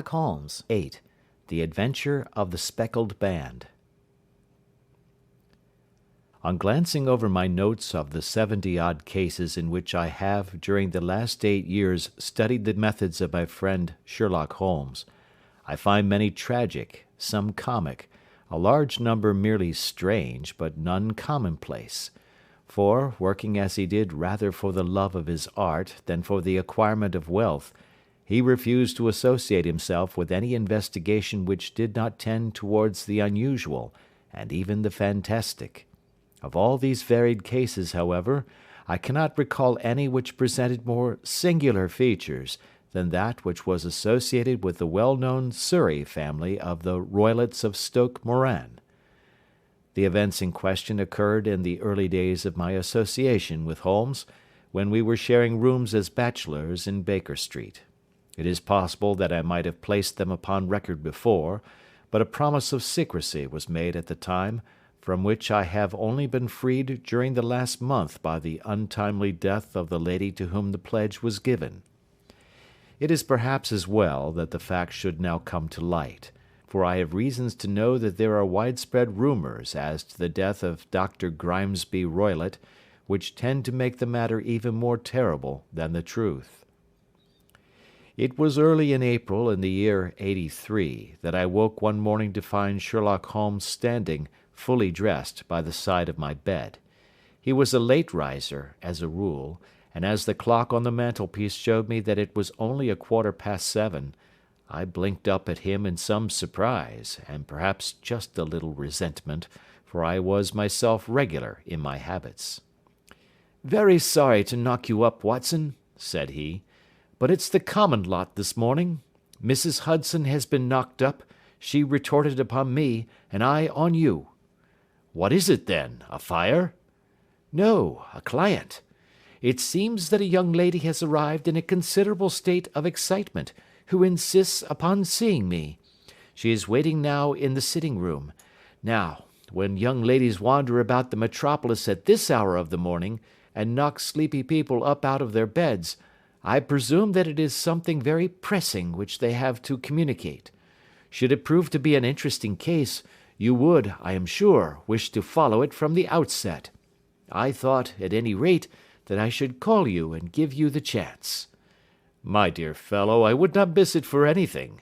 Holmes 8. The Adventure of the Speckled Band. On glancing over my notes of the 70-odd cases in which I have during the last 8 years studied the methods of my friend Sherlock Holmes, I find many tragic, some comic, a large number merely strange, but none commonplace. For, working as he did rather for the love of his art than for the acquirement of wealth, he refused to associate himself with any investigation which did not tend towards the unusual and even the fantastic. Of all these varied cases, however, I cannot recall any which presented more singular features than that which was associated with the well-known Surrey family of the Roylotts of Stoke Moran. The events in question occurred in the early days of my association with Holmes, when we were sharing rooms as bachelors in Baker Street. It is possible that I might have placed them upon record before, but a promise of secrecy was made at the time, from which I have only been freed during the last month by the untimely death of the lady to whom the pledge was given. It is perhaps as well that the fact should now come to light, for I have reasons to know that there are widespread rumours as to the death of Dr. Grimesby Roylott, which tend to make the matter even more terrible than the truth. It was early in April in the year '83 that I woke one morning to find Sherlock Holmes standing, fully dressed, by the side of my bed. He was a late riser, as a rule, and as the clock on the mantelpiece showed me that it was only 7:15, I blinked up at him in some surprise, and perhaps just a little resentment, for I was myself regular in my habits. "Very sorry to knock you up, Watson," said he, "but it's the common lot this morning. Mrs. Hudson has been knocked up, she retorted upon me, and I on you." "What is it, then? A fire?" "No, a client. It seems that a young lady has arrived in a considerable state of excitement, who insists upon seeing me. She is waiting now in the sitting-room. Now, when young ladies wander about the metropolis at this hour of the morning, and knock sleepy people up out of their beds, I presume that it is something very pressing which they have to communicate. Should it prove to be an interesting case, you would, I am sure, wish to follow it from the outset. I thought, at any rate, that I should call you and give you the chance." "My dear fellow, I would not miss it for anything."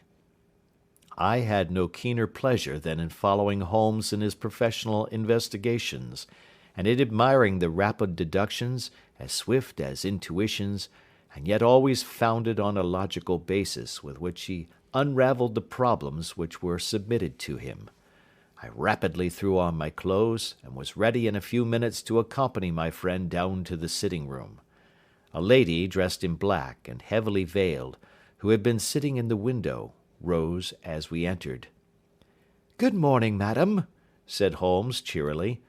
I had no keener pleasure than in following Holmes in his professional investigations, and in admiring the rapid deductions, as swift as intuitions, and yet always founded on a logical basis with which he unravelled the problems which were submitted to him. I rapidly threw on my clothes, and was ready in a few minutes to accompany my friend down to the sitting-room. A lady, dressed in black, and heavily veiled, who had been sitting in the window, rose as we entered. "Good morning, madam," said Holmes cheerily.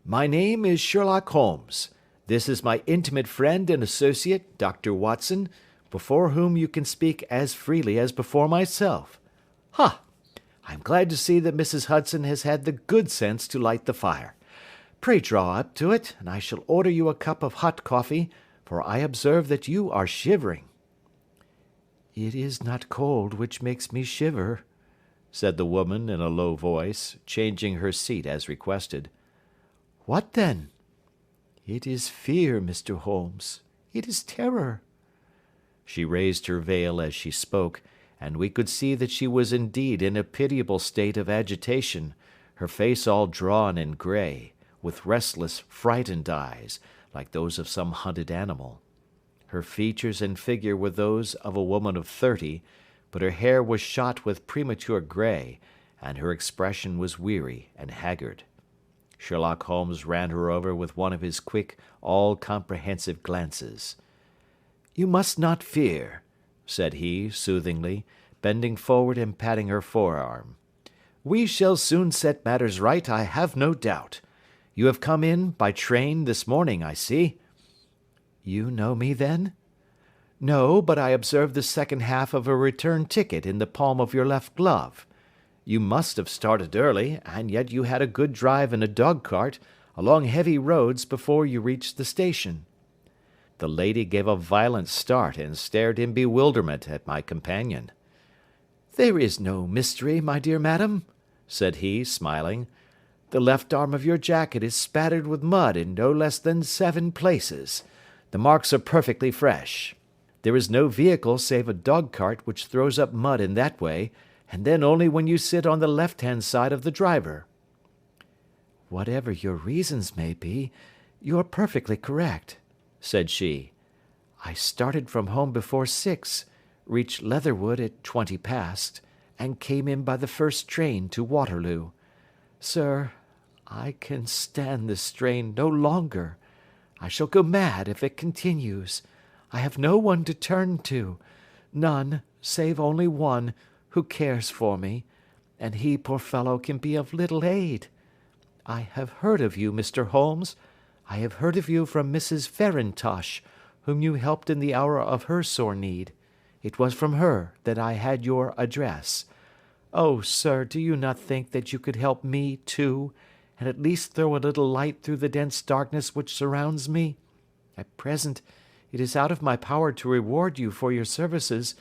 "My name is Sherlock Holmes. This is my intimate friend and associate, Dr. Watson, before whom you can speak as freely as before myself. Ha! I am glad to see that Mrs. Hudson has had the good sense to light the fire. Pray draw up to it, and I shall order you a cup of hot coffee, for I observe that you are shivering." "It is not cold which makes me shiver," said the woman in a low voice, changing her seat as requested. "What then?" "It is fear, Mr. Holmes. It is terror." She raised her veil as she spoke, and we could see that she was indeed in a pitiable state of agitation, her face all drawn and grey, with restless, frightened eyes, like those of some hunted animal. Her features and figure were those of a woman of 30, but her hair was shot with premature grey, and her expression was weary and haggard. Sherlock Holmes ran her over with one of his quick, all-comprehensive glances. "You must not fear," said he, soothingly, bending forward and patting her forearm. "We shall soon set matters right, I have no doubt. You have come in by train this morning, I see." "You know me, then?" "No, but I observed the second half of a return ticket in the palm of your left glove. You must have started early, and yet you had a good drive in a dog-cart, along heavy roads, before you reached the station." The lady gave a violent start and stared in bewilderment at my companion. "There is no mystery, my dear madam," said he, smiling. "The left arm of your jacket is spattered with mud in no less than 7 places. The marks are perfectly fresh. There is no vehicle save a dog-cart which throws up mud in that way, and then only when you sit on the left-hand side of the driver." "Whatever your reasons may be, you are perfectly correct," said she. "I started from home before 6, reached Leatherwood at 20 past, and came in by the first train to Waterloo. Sir, I can stand this strain no longer. I shall go mad if it continues. I have no one to turn to, none, save only one, who cares for me, and he, poor fellow, can be of little aid. I have heard of you, Mr. Holmes. I have heard of you from Mrs. Farintosh, whom you helped in the hour of her sore need. It was from her that I had your address. Oh, sir, do you not think that you could help me, too, and at least throw a little light through the dense darkness which surrounds me? At present, it is out of my power to reward you for your services,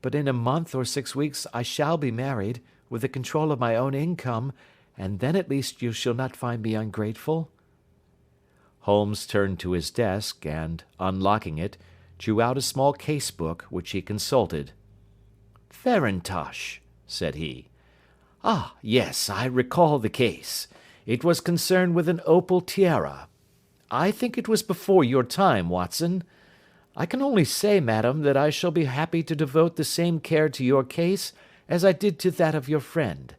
but in a month or 6 weeks I shall be married, with the control of my own income, and then at least you shall not find me ungrateful." Holmes turned to his desk, and, unlocking it, drew out a small case-book, which he consulted. "Farintosh," said he. "Ah, yes, I recall the case. It was concerned with an opal tiara. I think it was before your time, Watson. I can only say, madam, that I shall be happy to devote the same care to your case as I did to that of your friend.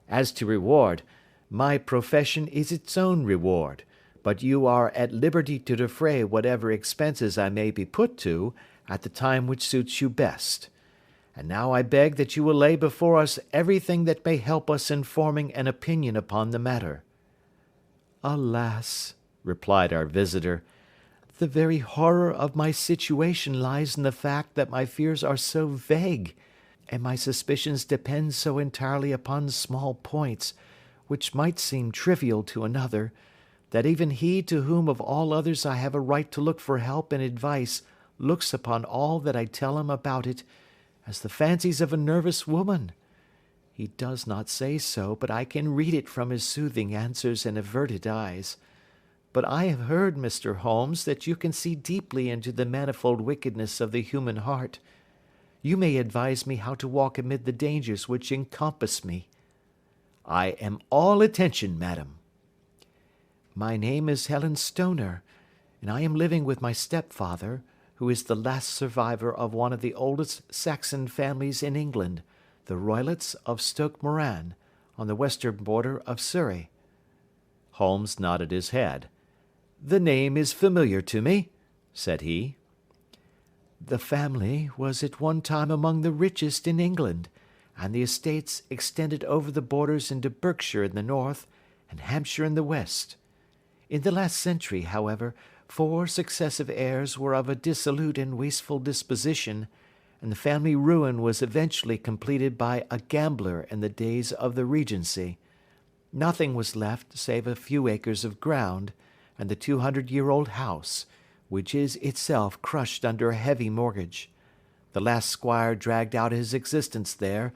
As to reward, my profession is its own reward, but you are at liberty to defray whatever expenses I may be put to at the time which suits you best. And now I beg that you will lay before us everything that may help us in forming an opinion upon the matter." "Alas," replied our visitor, "the very horror of my situation lies in the fact that my fears are so vague, and my suspicions depend so entirely upon small points, which might seem trivial to another, that even he to whom of all others I have a right to look for help and advice looks upon all that I tell him about it as the fancies of a nervous woman. He does not say so, but I can read it from his soothing answers and averted eyes. But I have heard, Mr. Holmes, that you can see deeply into the manifold wickedness of the human heart. You may advise me how to walk amid the dangers which encompass me." "I am all attention, madam." "My name is Helen Stoner, and I am living with my stepfather, who is the last survivor of one of the oldest Saxon families in England, the Roylotts of Stoke Moran, on the western border of Surrey." Holmes nodded his head. "The name is familiar to me," said he. "The family was at one time among the richest in England, and the estates extended over the borders into Berkshire in the north, and Hampshire in the west. In the last century, however, 4 successive heirs were of a dissolute and wasteful disposition, and the family ruin was eventually completed by a gambler in the days of the Regency. Nothing was left save a few acres of ground, and the 200-year-old house, which is itself crushed under a heavy mortgage. The last squire dragged out his existence there,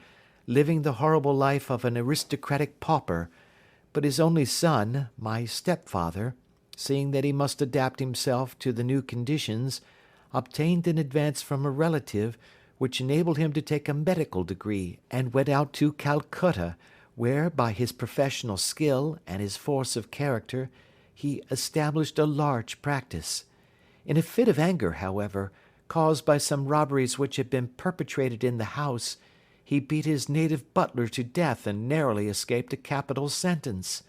living the horrible life of an aristocratic pauper, but his only son, my stepfather, seeing that he must adapt himself to the new conditions, obtained an advance from a relative which enabled him to take a medical degree, and went out to Calcutta, where, by his professional skill and his force of character, he established a large practice. In a fit of anger, however, caused by some robberies which had been perpetrated in the house, he beat his native butler to death and narrowly escaped a capital sentence.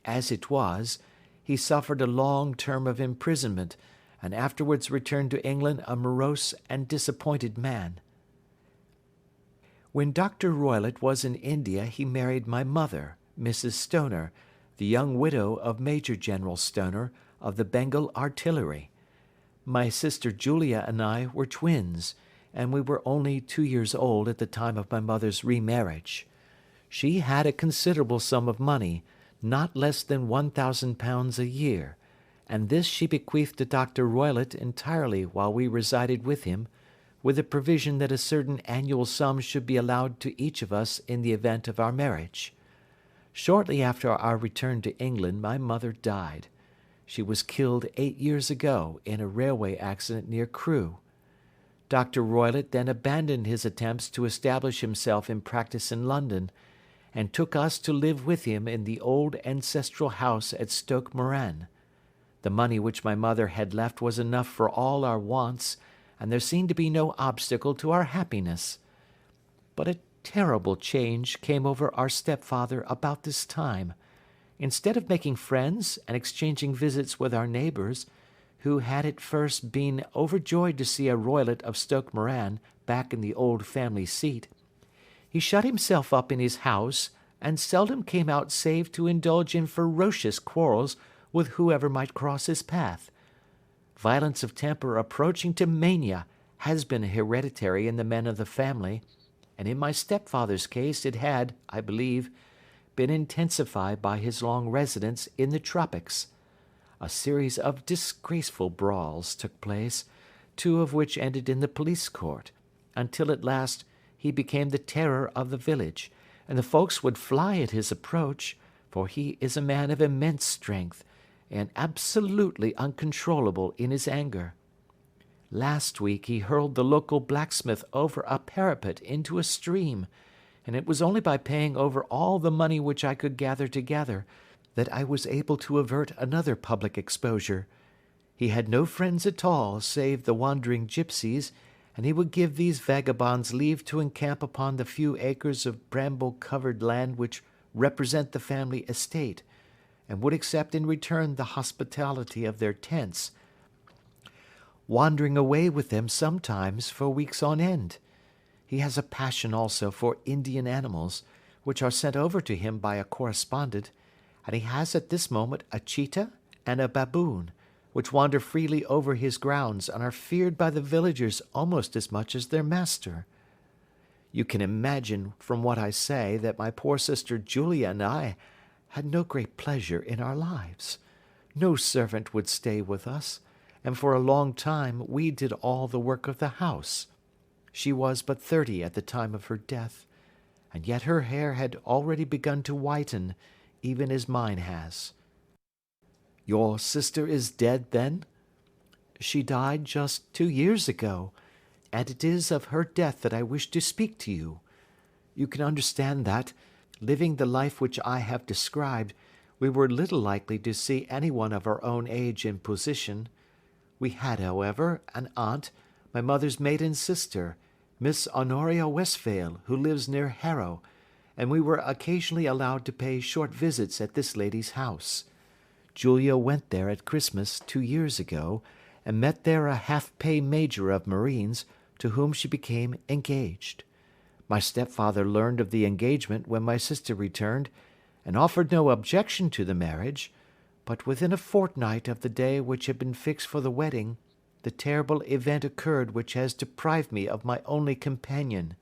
As it was, he suffered a long term of imprisonment, and afterwards returned to England a morose and disappointed man. When Dr. Roylott was in India he married my mother, Mrs. Stoner, the young widow of Major General Stoner, of the Bengal Artillery. My sister Julia and I were twins, and we were only 2 years old at the time of my mother's remarriage. She had a considerable sum of money, not less than £1,000 a year, and this she bequeathed to Dr. Roylott entirely while we resided with him, with a provision that a certain annual sum should be allowed to each of us in the event of our marriage. Shortly after our return to England, my mother died. She was killed 8 years ago in a railway accident near Crewe. Dr. Roylott then abandoned his attempts to establish himself in practice in London, and took us to live with him in the old ancestral house at Stoke Moran. The money which my mother had left was enough for all our wants, and there seemed to be no obstacle to our happiness. But a terrible change came over our stepfather about this time. Instead of making friends and exchanging visits with our neighbours, who had at first been overjoyed to see a Roylott of Stoke Moran back in the old family seat, he shut himself up in his house, and seldom came out save to indulge in ferocious quarrels with whoever might cross his path. Violence of temper approaching to mania has been hereditary in the men of the family, and in my stepfather's case it had, I believe, been intensified by his long residence in the tropics. A series of disgraceful brawls took place, 2 of which ended in the police court, until at last he became the terror of the village, and the folks would fly at his approach, for he is a man of immense strength, and absolutely uncontrollable in his anger. Last week he hurled the local blacksmith over a parapet into a stream, and it was only by paying over all the money which I could gather together that I was able to avert another public exposure. He had no friends at all save the wandering gipsies, and he would give these vagabonds leave to encamp upon the few acres of bramble-covered land which represent the family estate, and would accept in return the hospitality of their tents, wandering away with them sometimes for weeks on end. He has a passion also for Indian animals, which are sent over to him by a correspondent, and he has at this moment a cheetah and a baboon, which wander freely over his grounds and are feared by the villagers almost as much as their master. You can imagine from what I say that my poor sister Julia and I had no great pleasure in our lives. No servant would stay with us, and for a long time we did all the work of the house. She was but 30 at the time of her death, and yet her hair had already begun to whiten, even as mine has. Your sister is dead, then? She died just 2 years ago, and it is of her death that I wish to speak to you. You can understand that, living the life which I have described, we were little likely to see anyone of our own age and position. We had, however, an aunt, my mother's maiden sister, Miss Honoria Westphail, who lives near Harrow, and we were occasionally allowed to pay short visits at this lady's house. Julia went there at Christmas 2 years ago, and met there a half-pay major of marines, to whom she became engaged. My stepfather learned of the engagement when my sister returned, and offered no objection to the marriage, but within a fortnight of the day which had been fixed for the wedding, the terrible event occurred which has deprived me of my only companion."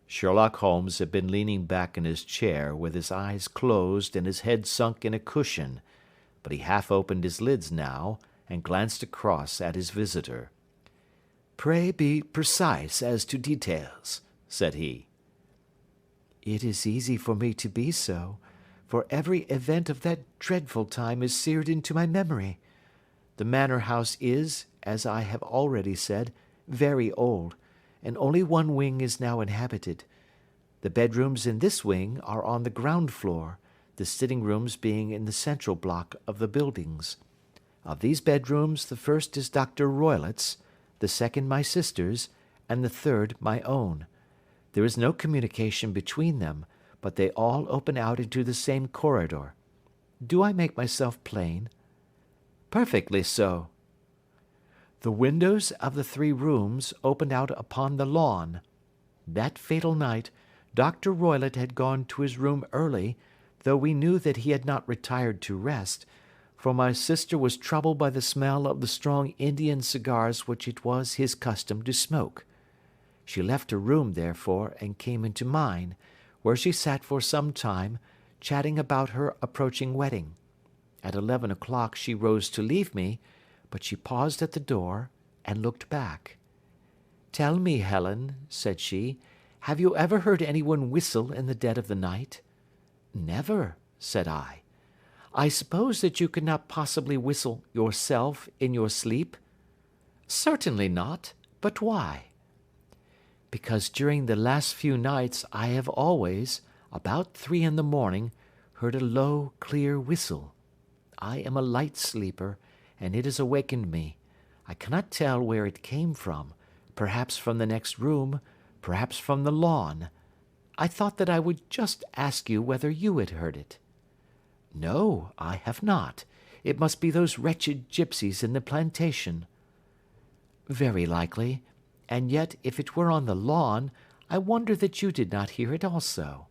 Sherlock Holmes had been leaning back in his chair with his eyes closed and his head sunk in a cushion, but he half opened his lids now and glanced across at his visitor. "Pray be precise as to details," said he. "It is easy for me to be so, for every event of that dreadful time is seared into my memory. The manor house is, as I have already said, very old, and only one wing is now inhabited. The bedrooms in this wing are on the ground floor, the sitting rooms being in the central block of the buildings. Of these bedrooms, the first is Dr. Roylott's, the second my sister's, and the third my own. There is no communication between them, but they all open out into the same corridor. Do I make myself plain?" "Perfectly so." "The windows of the 3 rooms opened out upon the lawn. That fatal night, Dr. Roylott had gone to his room early, though we knew that he had not retired to rest, for my sister was troubled by the smell of the strong Indian cigars which it was his custom to smoke. She left her room, therefore, and came into mine, where she sat for some time, chatting about her approaching wedding. At 11 o'clock she rose to leave me, but she paused at the door, and looked back. "Tell me, Helen," said she, "have you ever heard anyone whistle in the dead of the night?" "Never," said I. "I suppose that you could not possibly whistle yourself in your sleep?" "Certainly not. But why?" "Because during the last few nights I have always, about 3 in the morning, heard a low, clear whistle. I am a light sleeper, and it has awakened me. I cannot tell where it came from, perhaps from the next room, perhaps from the lawn. I thought that I would just ask you whether you had heard it." "No, I have not. It must be those wretched gypsies in the plantation." "Very likely, and yet if it were on the lawn, I wonder that you did not hear it also."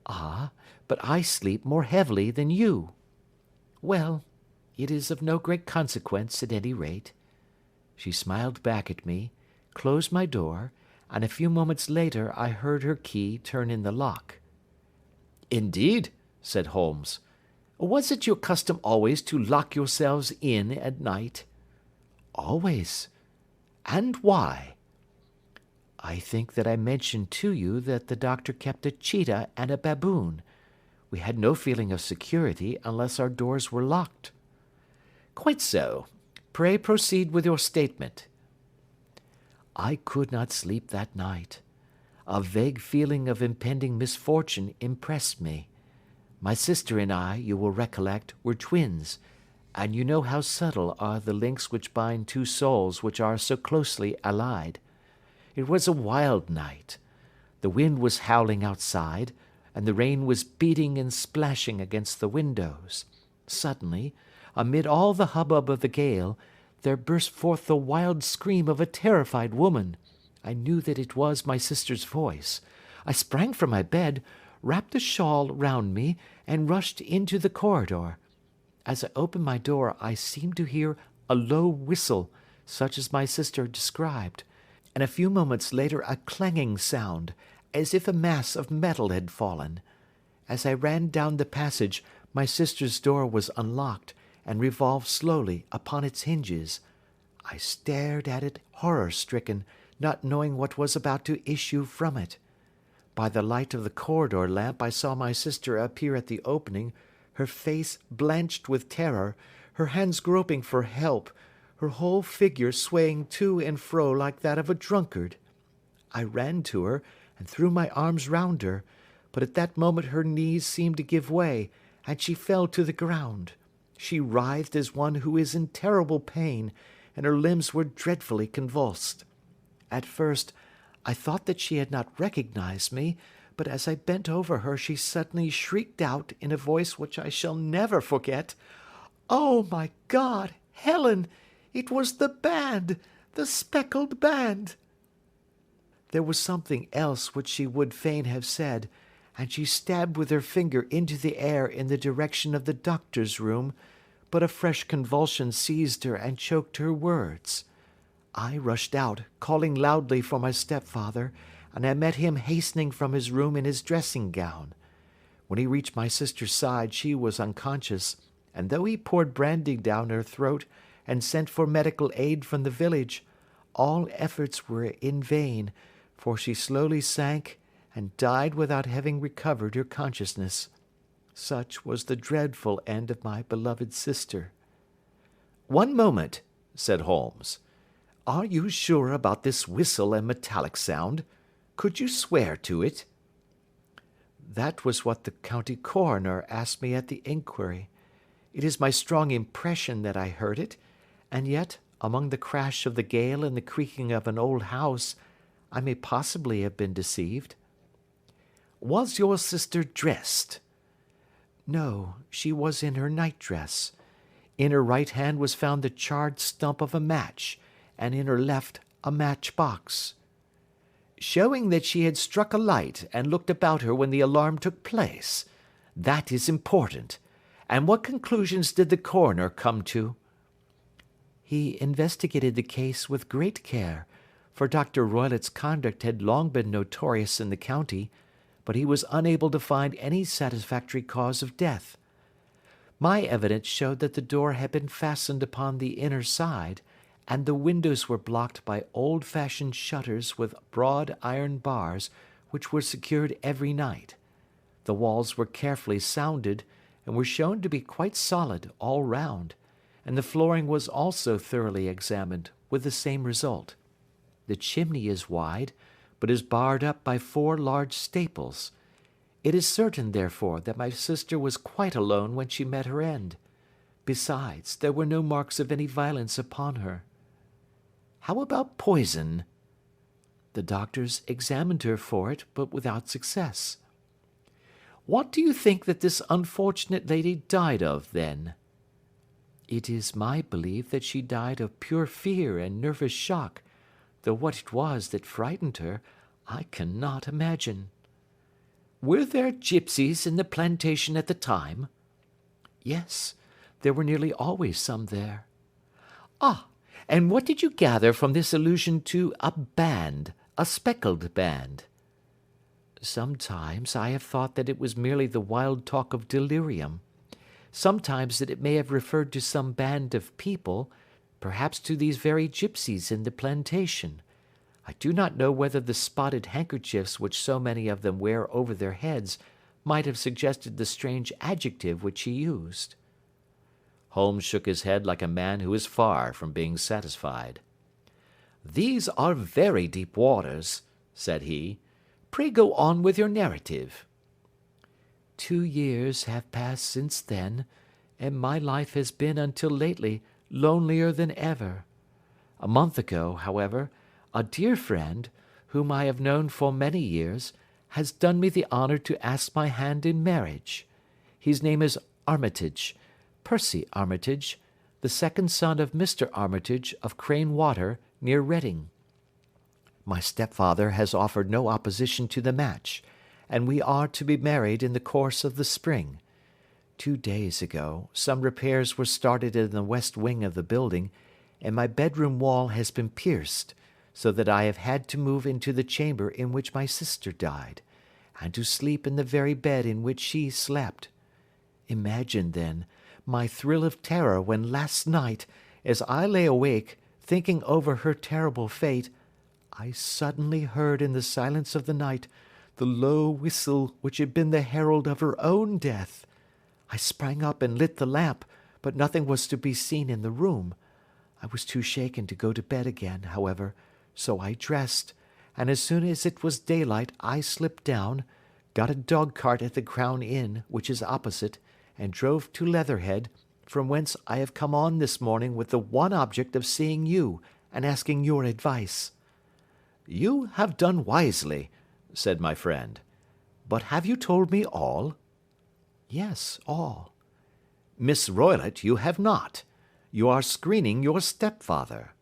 "Ah, but I sleep more heavily than you." "Well, it is of no great consequence at any rate." She smiled back at me, closed my door, and a few moments later I heard her key turn in the lock. "Indeed," said Holmes. "Was it your custom always to lock yourselves in at night?" "Always." "And why?" "I think that I mentioned to you that the doctor kept a cheetah and a baboon. We had no feeling of security unless our doors were locked." "Quite so. Pray proceed with your statement." "I could not sleep that night. A vague feeling of impending misfortune impressed me. My sister and I, you will recollect, were twins, and you know how subtle are the links which bind two souls which are so closely allied. It was a wild night. The wind was howling outside, and the rain was beating and splashing against the windows. Suddenly, amid all the hubbub of the gale, there burst forth the wild scream of a terrified woman. I knew that it was my sister's voice. I sprang from my bed, wrapped a shawl round me, and rushed into the corridor. As I opened my door, I seemed to hear a low whistle, such as my sister described, and a few moments later a clanging sound, as if a mass of metal had fallen. As I ran down the passage, my sister's door was unlocked, and revolved slowly upon its hinges. I stared at it horror-stricken, not knowing what was about to issue from it. By the light of the corridor lamp I saw my sister appear at the opening, her face blanched with terror, her hands groping for help, her whole figure swaying to and fro like that of a drunkard. I ran to her, and threw my arms round her, but at that moment her knees seemed to give way, and she fell to the ground. She writhed as one who is in terrible pain, and her limbs were dreadfully convulsed. At first, I thought that she had not recognized me, but as I bent over her she suddenly shrieked out in a voice which I shall never forget, "Oh, my God, Helen! It was the band! The speckled band!" There was something else which she would fain have said, and she stabbed with her finger into the air in the direction of the doctor's room, but a fresh convulsion seized her and choked her words. I rushed out, calling loudly for my stepfather, and I met him hastening from his room in his dressing gown. When he reached my sister's side she was unconscious, and though he poured brandy down her throat and sent for medical aid from the village, all efforts were in vain, for she slowly sank and died without having recovered her consciousness. Such was the dreadful end of my beloved sister. "One moment," said Holmes. "Are you sure about this whistle and metallic sound? Could you swear to it?" "That was what the county coroner asked me at the inquiry. It is my strong impression that I heard it, and yet, among the crash of the gale and the creaking of an old house, I may possibly have been deceived." "Was your sister dressed?" "No, she was in her nightdress. In her right hand was found the charred stump of a match, and in her left a matchbox." "Showing that she had struck a light and looked about her when the alarm took place. That is important. And what conclusions did the coroner come to?" "He investigated the case with great care, for Dr. Roylott's conduct had long been notorious in the county, but he was unable to find any satisfactory cause of death. My evidence showed that the door had been fastened upon the inner side, and the windows were blocked by old-fashioned shutters with broad iron bars, which were secured every night. The walls were carefully sounded, and were shown to be quite solid all round, and the flooring was also thoroughly examined, with the same result. The chimney is wide, but is barred up by 4 large staples. It is certain, therefore, that my sister was quite alone when she met her end. Besides, there were no marks of any violence upon her. How about poison? The doctors examined her for it, but without success. What do you think that this unfortunate lady died of, then? It is my belief that she died of pure fear and nervous shock, though what it was that frightened her, I cannot imagine. Were there gipsies in the plantation at the time? Yes, there were nearly always some there. Ah, and what did you gather from this allusion to a band, a speckled band? Sometimes I have thought that it was merely the wild talk of delirium. Sometimes that it may have referred to some band of people, perhaps to these very gipsies in the plantation. I do not know whether the spotted handkerchiefs which so many of them wear over their heads might have suggested the strange adjective which he used. Holmes shook his head like a man who is far from being satisfied. These are very deep waters, said he. Pray go on with your narrative. 2 years have passed since then, and my life has been until lately lonelier than ever. A month ago, however, a dear friend, whom I have known for many years, has done me the honour to ask my hand in marriage. His name is Armitage, Percy Armitage, the second son of Mr. Armitage of Crane Water, near Reading. My stepfather has offered no opposition to the match, and we are to be married in the course of the spring. 2 days ago, some repairs were started in the west wing of the building, and my bedroom wall has been pierced, so that I have had to move into the chamber in which my sister died, and to sleep in the very bed in which she slept. Imagine, then, my thrill of terror when last night, as I lay awake, thinking over her terrible fate, I suddenly heard in the silence of the night the low whistle which had been the herald of her own death. I sprang up and lit the lamp, but nothing was to be seen in the room. I was too shaken to go to bed again, however, so I dressed, and as soon as it was daylight I slipped down, got a dog-cart at the Crown Inn, which is opposite, and drove to Leatherhead, from whence I have come on this morning with the one object of seeing you and asking your advice. You have done wisely, said my friend. But have you told me all? Yes, all. Miss Roylott, you have not. You are screening your stepfather.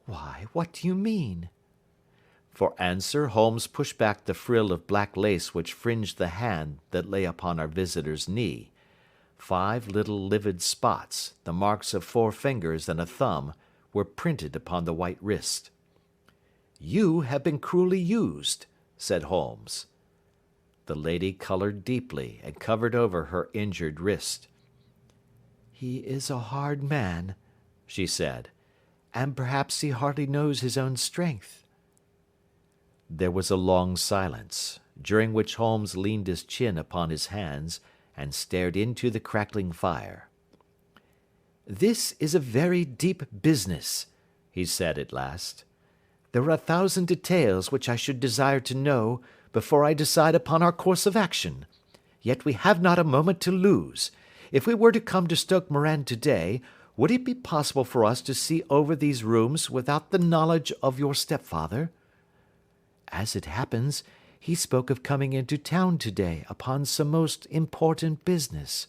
Why, what do you mean? For answer, Holmes pushed back the frill of black lace which fringed the hand that lay upon our visitor's knee. 5 little livid spots, the marks of 4 fingers and a thumb, were printed upon the white wrist. You have been cruelly used, said Holmes. The lady coloured deeply and covered over her injured wrist. He is a hard man, she said, and perhaps he hardly knows his own strength. There was a long silence, during which Holmes leaned his chin upon his hands and stared into the crackling fire. This is a very deep business, he said at last. There are 1,000 details which I should desire to know before I decide upon our course of action. Yet we have not a moment to lose. If we were to come to Stoke Moran today, would it be possible for us to see over these rooms without the knowledge of your stepfather? As it happens, he spoke of coming into town today upon some most important business.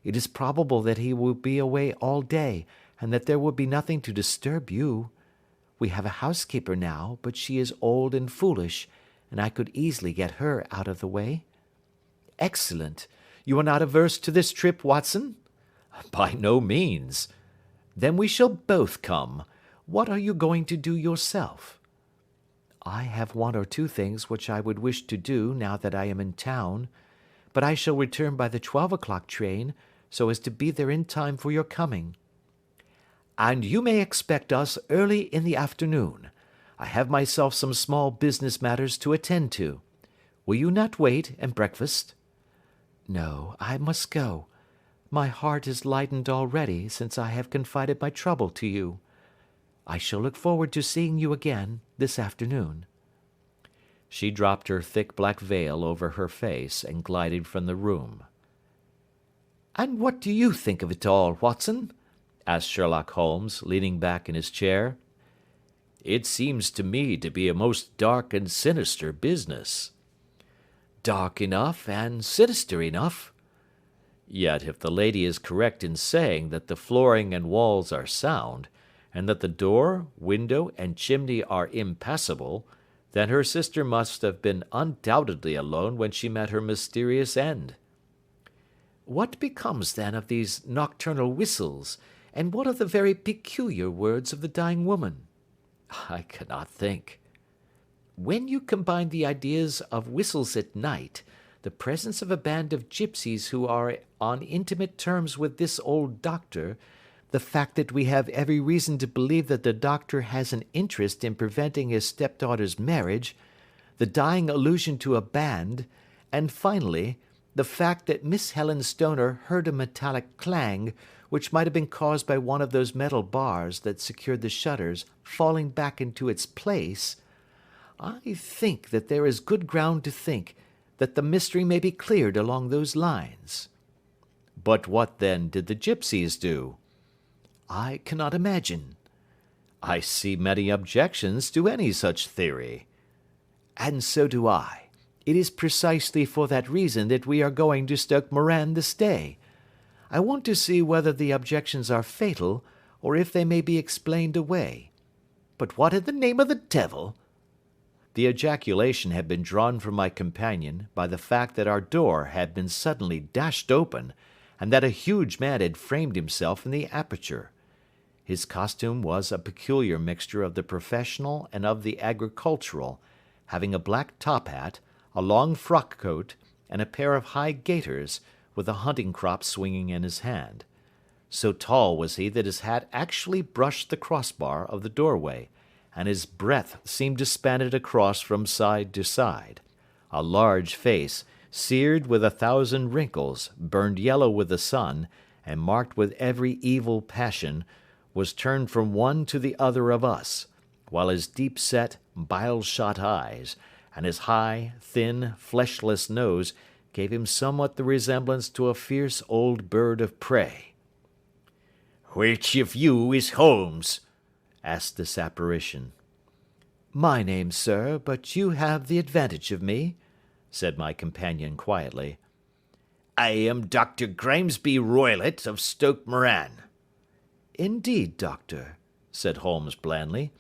It is probable that he will be away all day, and that there will be nothing to disturb you. We have a housekeeper now, but she is old and foolish, and I could easily get her out of the way. Excellent. You are not averse to this trip, Watson? By no means. Then we shall both come. What are you going to do yourself? I have 1 or 2 things which I would wish to do now that I am in town, but I shall return by the 12 o'clock train, so as to be there in time for your coming. and you may expect us early in the afternoon. I have myself some small business matters to attend to. Will you not wait and breakfast?" "No, I must go. My heart is lightened already since I have confided my trouble to you. I shall look forward to seeing you again this afternoon." She dropped her thick black veil over her face and glided from the room. "And what do you think of it all, Watson?" asked Sherlock Holmes, leaning back in his chair. "It seems to me to be a most dark and sinister business." "Dark enough and sinister enough." "Yet if the lady is correct in saying that the flooring and walls are sound, and that the door, window, and chimney are impassable, then her sister must have been undoubtedly alone when she met her mysterious end." "What becomes then of these nocturnal whistles, and what of the very peculiar words of the dying woman?" "I cannot think." "When you combine the ideas of whistles at night, the presence of a band of gipsies who are on intimate terms with this old doctor, the fact that we have every reason to believe that the doctor has an interest in preventing his stepdaughter's marriage, the dying allusion to a band, and finally, the fact that Miss Helen Stoner heard a metallic clang, which might have been caused by one of those metal bars that secured the shutters falling back into its place, I think that there is good ground to think that the mystery may be cleared along those lines." "But what, then, did the gipsies do?" "I cannot imagine." "I see many objections to any such theory." "And so do I. It is precisely for that reason that we are going to Stoke Moran this day. I want to see whether the objections are fatal, or if they may be explained away. But what in the name of the devil—" The ejaculation had been drawn from my companion by the fact that our door had been suddenly dashed open, and that a huge man had framed himself in the aperture. His costume was a peculiar mixture of the professional and of the agricultural, having a black top hat, a long frock coat, and a pair of high gaiters, with a hunting crop swinging in his hand. So tall was he that his hat actually brushed the crossbar of the doorway, and his breadth seemed to span it across from side to side. A large face, seared with 1,000 wrinkles, burned yellow with the sun, and marked with every evil passion, was turned from one to the other of us, while his deep-set, bile-shot eyes, and his high, thin, fleshless nose gave him somewhat the resemblance to a fierce old bird of prey. "Which of you is Holmes?" asked this apparition. "My name, sir, but you have the advantage of me," said my companion quietly. "I am Dr. Grimesby Roylott of Stoke Moran." "Indeed, doctor," said Holmes blandly.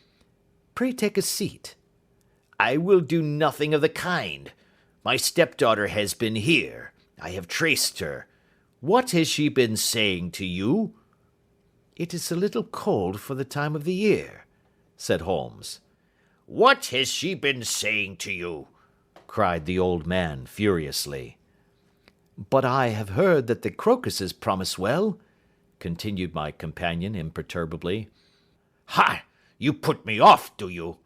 "Pray take a seat." "I will do nothing of the kind. My stepdaughter has been here. I have traced her. What has she been saying to you?" "It is a little cold for the time of the year," said Holmes. "What has she been saying to you?" cried the old man furiously. "But I have heard that the crocuses promise well," continued my companion imperturbably. "Ha! You put me off, do you?"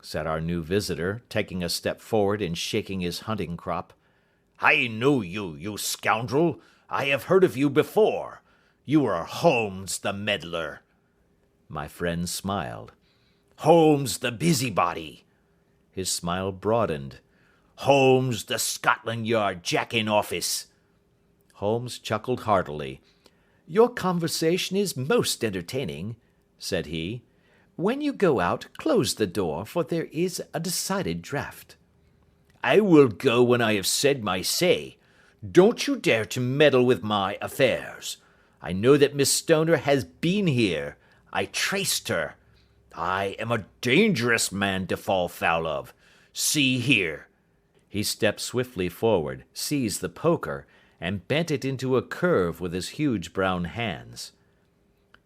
said our new visitor, taking a step forward and shaking his hunting crop. "I know you, you scoundrel. I have heard of you before. You are Holmes the meddler." My friend smiled. "Holmes the busybody." His smile broadened. "Holmes the Scotland Yard Jack-in-Office." Holmes chuckled heartily. "Your conversation is most entertaining," said he. "When you go out, close the door, for there is a decided draught." "I will go when I have said my say. Don't you dare to meddle with my affairs. I know that Miss Stoner has been here. I traced her. I am a dangerous man to fall foul of. See here." He stepped swiftly forward, seized the poker, and bent it into a curve with his huge brown hands.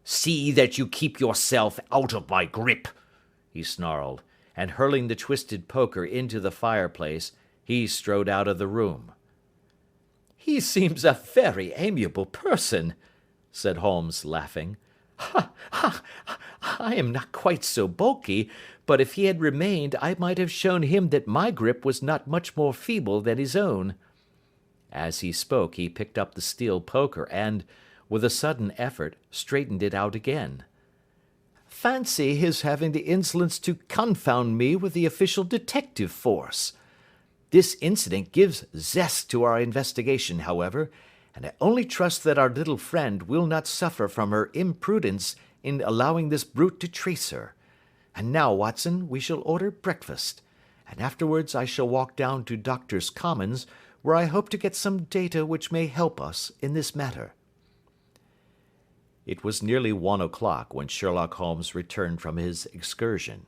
"See that you keep yourself out of my grip," he snarled, and hurling the twisted poker into the fireplace, he strode out of the room. "He seems a very amiable person," said Holmes, laughing. Ha! Ha! I am not quite so bulky, but if he had remained, I might have shown him that my grip was not much more feeble than his own." As he spoke, he picked up the steel poker and, with a sudden effort, straightened it out again. "Fancy his having the insolence to confound me with the official detective force! This incident gives zest to our investigation, however, and I only trust that our little friend will not suffer from her imprudence in allowing this brute to trace her. And now, Watson, we shall order breakfast, and afterwards I shall walk down to Doctors' Commons, where I hope to get some data which may help us in this matter." It was nearly 1 o'clock when Sherlock Holmes returned from his excursion.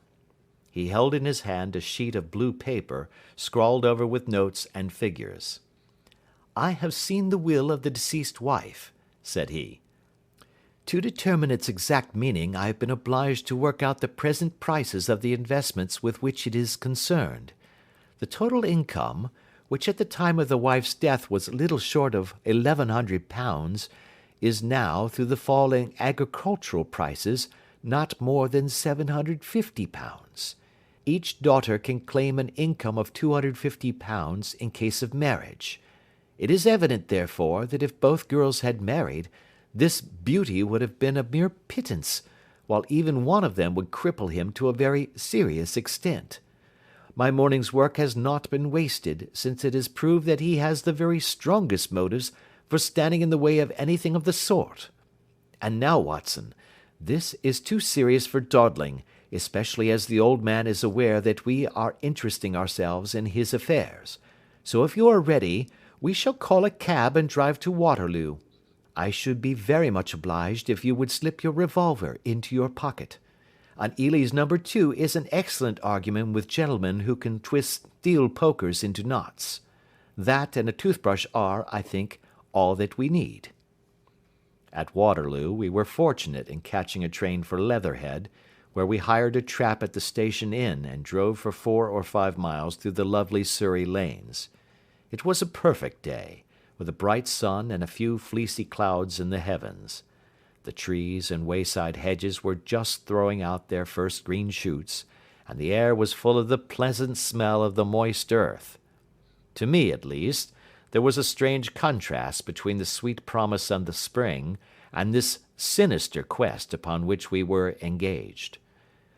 He held in his hand a sheet of blue paper, scrawled over with notes and figures. "I have seen the will of the deceased wife," said he. "To determine its exact meaning, I have been obliged to work out the present prices of the investments with which it is concerned. The total income, which at the time of the wife's death was little short of £1,100, is now, through the fall in agricultural prices, not more than £750. Each daughter can claim an income of £250 in case of marriage. It is evident, therefore, that if both girls had married, this beauty would have been a mere pittance, while even one of them would cripple him to a very serious extent. My morning's work has not been wasted, since it has proved that he has the very strongest motives for standing in the way of anything of the sort. And now, Watson, this is too serious for dawdling, especially as the old man is aware that we are interesting ourselves in his affairs. So if you are ready, we shall call a cab and drive to Waterloo. I should be very much obliged if you would slip your revolver into your pocket. An Ely's No. 2 is an excellent argument with gentlemen who can twist steel pokers into knots. That and a toothbrush are, I think, all that we need." At Waterloo we were fortunate in catching a train for Leatherhead, where we hired a trap at the station inn and drove for 4 or 5 miles through the lovely Surrey lanes. It was a perfect day, with a bright sun and a few fleecy clouds in the heavens. The trees and wayside hedges were just throwing out their first green shoots, and the air was full of the pleasant smell of the moist earth. To me, at least, there was a strange contrast between the sweet promise of the spring and this sinister quest upon which we were engaged.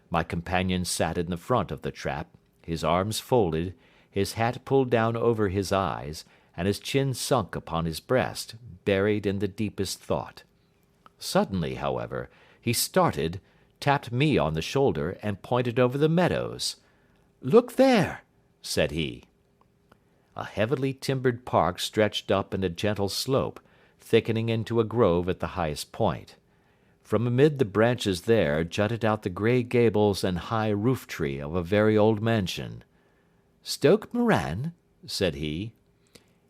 My companion sat in the front of the trap, his arms folded, his hat pulled down over his eyes, and his chin sunk upon his breast, buried in the deepest thought. Suddenly, however, he started, tapped me on the shoulder, and pointed over the meadows. "Look there," said he. A heavily timbered park stretched up in a gentle slope, thickening into a grove at the highest point. From amid the branches there jutted out the grey gables and high roof-tree of a very old mansion. "Stoke Moran?" said he.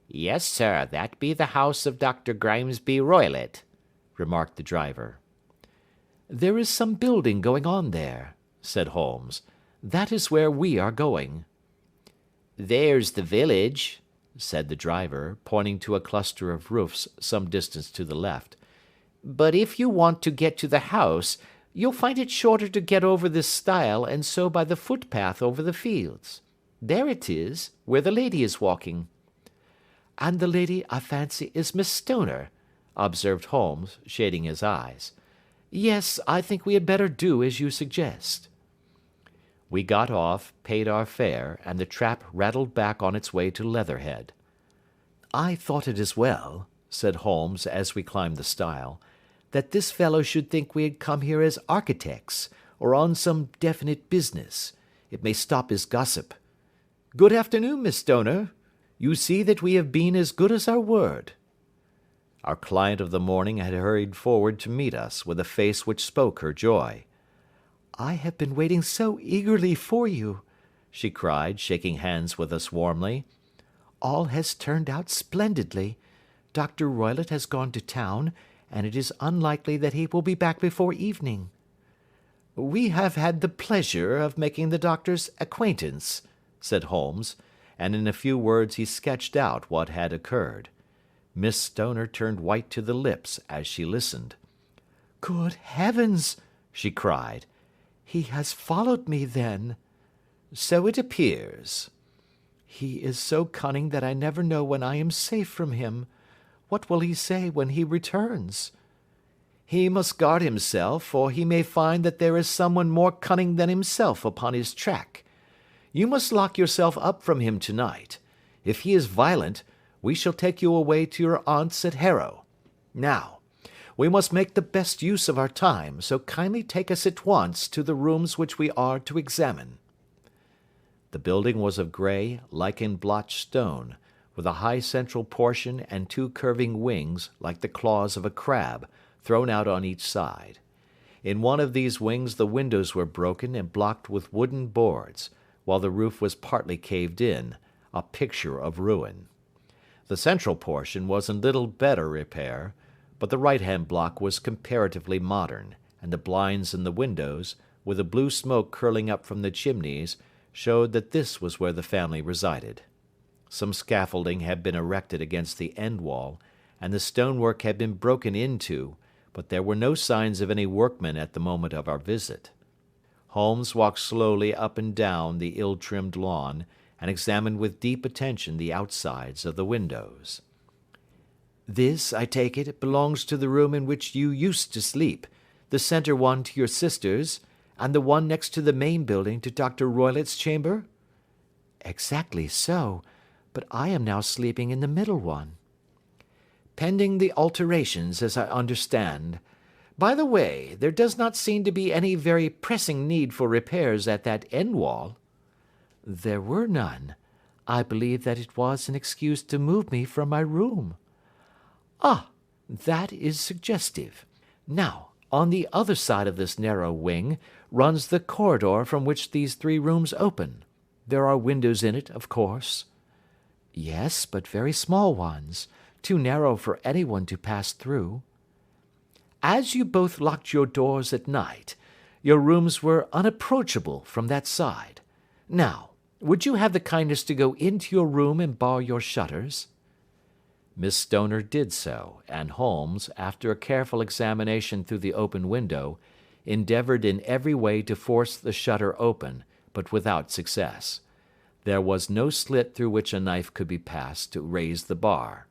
"Yes, sir, that be the house of Dr. Grimesby Roylott," remarked the driver. "There is some building going on there," said Holmes. "That is where we are going." "There's the village," said the driver, pointing to a cluster of roofs some distance to the left. "But if you want to get to the house, you'll find it shorter to get over this stile and so by the footpath over the fields. There it is, where the lady is walking." "And the lady, I fancy, is Miss Stoner," observed Holmes, shading his eyes. "Yes, I think we had better do as you suggest." We got off, paid our fare, and the trap rattled back on its way to Leatherhead. "I thought it as well," said Holmes as we climbed the stile, "that this fellow should think we had come here as architects, or on some definite business. It may stop his gossip. Good afternoon, Miss Stoner. You see that we have been as good as our word." Our client of the morning had hurried forward to meet us with a face which spoke her joy. "I have been waiting so eagerly for you," she cried, shaking hands with us warmly. "All has turned out splendidly. Dr. Roylott has gone to town, and it is unlikely that he will be back before evening." "We have had the pleasure of making the doctor's acquaintance," said Holmes, and in a few words he sketched out what had occurred. Miss Stoner turned white to the lips as she listened. "Good heavens!" she cried. "He has followed me, then?" "So it appears." "He is so cunning that I never know when I am safe from him. What will he say when he returns?" "He must guard himself, for he may find that there is someone more cunning than himself upon his track. You must lock yourself up from him tonight. If he is violent, we shall take you away to your aunt's at Harrow. Now, we must make the best use of our time, so kindly take us at once to the rooms which we are to examine." The building was of grey, lichen-blotched stone, with a high central portion and two curving wings, like the claws of a crab, thrown out on each side. In one of these wings the windows were broken and blocked with wooden boards, while the roof was partly caved in, a picture of ruin. The central portion was in little better repair, but the right-hand block was comparatively modern, and the blinds in the windows, with the blue smoke curling up from the chimneys, showed that this was where the family resided. Some scaffolding had been erected against the end wall, and the stonework had been broken into, but there were no signs of any workmen at the moment of our visit. Holmes walked slowly up and down the ill-trimmed lawn, and examined with deep attention the outsides of the windows. "This, I take it, belongs to the room in which you used to sleep, the centre one to your sister's, and the one next to the main building to Dr. Roylott's chamber?" "Exactly so, but I am now sleeping in the middle one." "Pending the alterations, as I understand. By the way, there does not seem to be any very pressing need for repairs at that end wall." "There were none. I believe that it was an excuse to move me from my room." "Ah, that is suggestive. Now, on the other side of this narrow wing runs the corridor from which these three rooms open. There are windows in it, of course." "Yes, but very small ones, too narrow for anyone to pass through." "As you both locked your doors at night, your rooms were unapproachable from that side. Now, would you have the kindness to go into your room and bar your shutters?" Miss Stoner did so, and Holmes, after a careful examination through the open window, endeavoured in every way to force the shutter open, but without success. There was no slit through which a knife could be passed to raise the bar.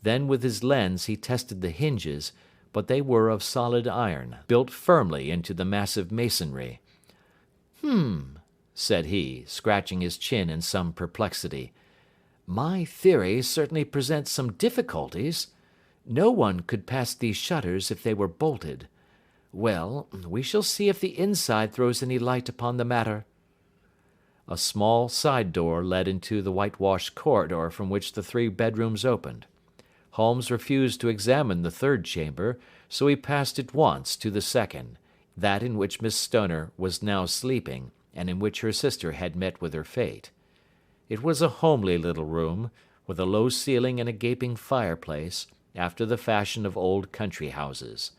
Then with his lens he tested the hinges, but they were of solid iron, built firmly into the massive masonry. Said he, scratching his chin in some perplexity. "My theory certainly presents some difficulties. No one could pass these shutters if they were bolted. Well, we shall see if the inside throws any light upon the matter." A small side door led into the whitewashed corridor from which the three bedrooms opened. Holmes refused to examine the third chamber, so he passed at once to the second, that in which Miss Stoner was now sleeping, and in which her sister had met with her fate. It was a homely little room, with a low ceiling and a gaping fireplace, after the fashion of old country houses.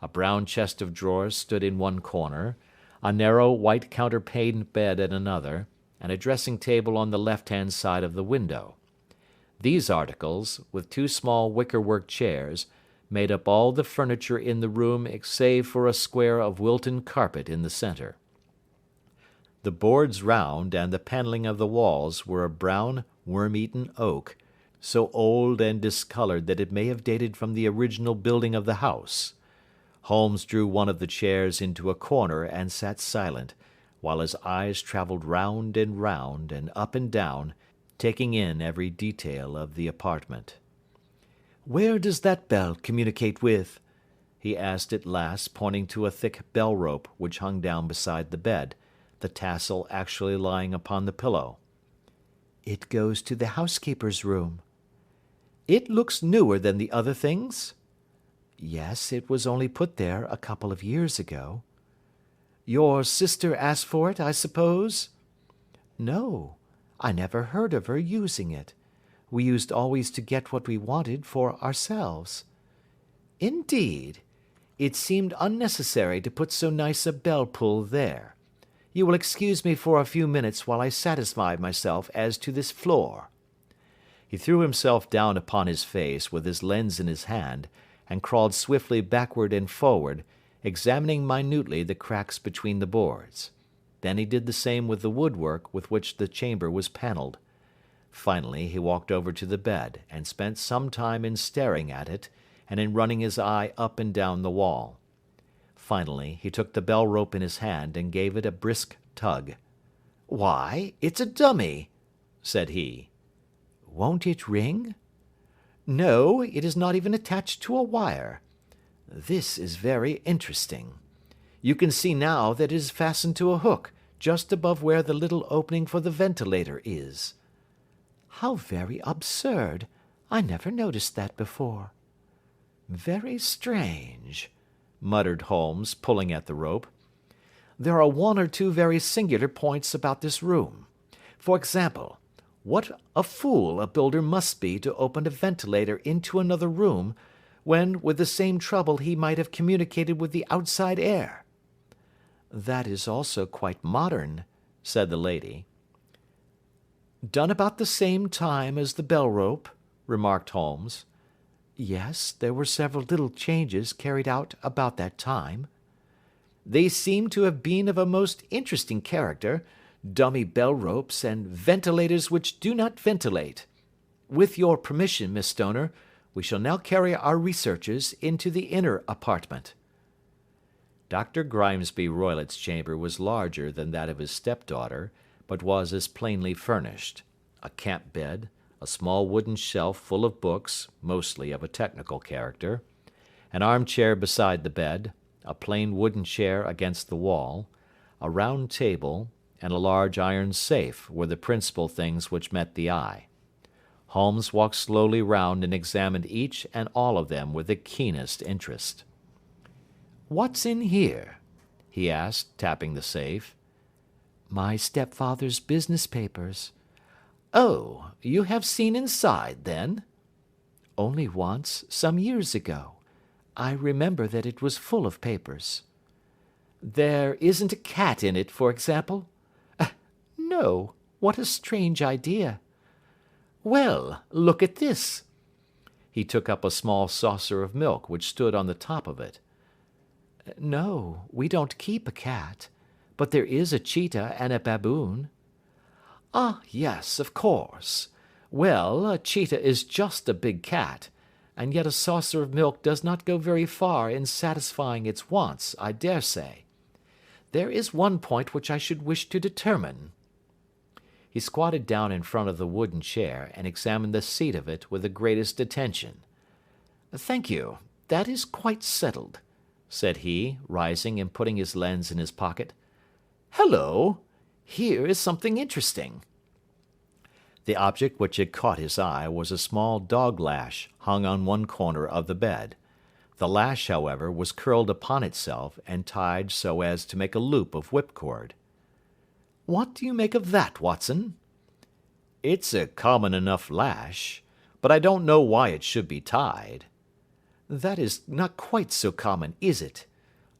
A brown chest of drawers stood in one corner, a narrow white counterpaned bed in another, and a dressing table on the left-hand side of the window. These articles, with two small wicker-work chairs, made up all the furniture in the room save for a square of Wilton carpet in the centre. The boards round and the panelling of the walls were of brown, worm-eaten oak, so old and discoloured that it may have dated from the original building of the house. Holmes drew one of the chairs into a corner and sat silent, while his eyes travelled round and up and down, taking in every detail of the apartment. "Where does that bell communicate with?" he asked at last, pointing to a thick bell-rope which hung down beside the bed, the tassel actually lying upon the pillow. "It goes to the housekeeper's room." "It looks newer than the other things?" "Yes, it was only put there a couple of years ago." "Your sister asked for it, I suppose?" "No, I never heard of her using it. We used always to get what we wanted for ourselves." "Indeed! It seemed unnecessary to put so nice a bell-pull there. You will excuse me for a few minutes while I satisfy myself as to this floor." He threw himself down upon his face with his lens in his hand, and crawled swiftly backward and forward, examining minutely the cracks between the boards. Then he did the same with the woodwork with which the chamber was panelled. Finally he walked over to the bed, and spent some time in staring at it, and in running his eye up and down the wall. Finally he took the bell rope in his hand and gave it a brisk tug. "Why, it's a dummy," said he. "Won't it ring?" "No, it is not even attached to a wire. This is very interesting. You can see now that it is fastened to a hook, just above where the little opening for the ventilator is." "How very absurd! I never noticed that before." "Very strange," muttered Holmes, pulling at the rope. "There are one or two very singular points about this room. For example, what a fool a builder must be to open a ventilator into another room, when with the same trouble he might have communicated with the outside air." "That is also quite modern," said the lady. "Done about the same time as the bell rope," remarked Holmes. "Yes, there were several little changes carried out about that time." "They seem to have been of a most interesting character, dummy bell ropes and ventilators which do not ventilate. With your permission, Miss Stoner, we shall now carry our researches into the inner apartment." Dr. Grimesby Roylott's chamber was larger than that of his stepdaughter, but was as plainly furnished. A camp bed, a small wooden shelf full of books, mostly of a technical character, an armchair beside the bed, a plain wooden chair against the wall, a round table, and a large iron safe were the principal things which met the eye. Holmes walked slowly round and examined each and all of them with the keenest interest. "What's in here?" he asked, tapping the safe. "My stepfather's business papers." "Oh, you have seen inside, then?" "Only once, some years ago. I remember that it was full of papers." "There isn't a cat in it, for example?" "No. What a strange idea." "Well, look at this." He took up a small saucer of milk which stood on the top of it. "No, we don't keep a cat, but there is a cheetah and a baboon." "Ah, yes, of course. Well, a cheetah is just a big cat, and yet a saucer of milk does not go very far in satisfying its wants, I dare say. There is one point which I should wish to determine." He squatted down in front of the wooden chair and examined the seat of it with the greatest attention. "Thank you, that is quite settled," said he, rising and putting his lens in his pocket. "Hullo! Here is something interesting." The object which had caught his eye was a small dog lash hung on one corner of the bed. The lash, however, was curled upon itself and tied so as to make a loop of whipcord. "What do you make of that, Watson?" "It's a common enough lash, but I don't know why it should be tied." "That is not quite so common, is it?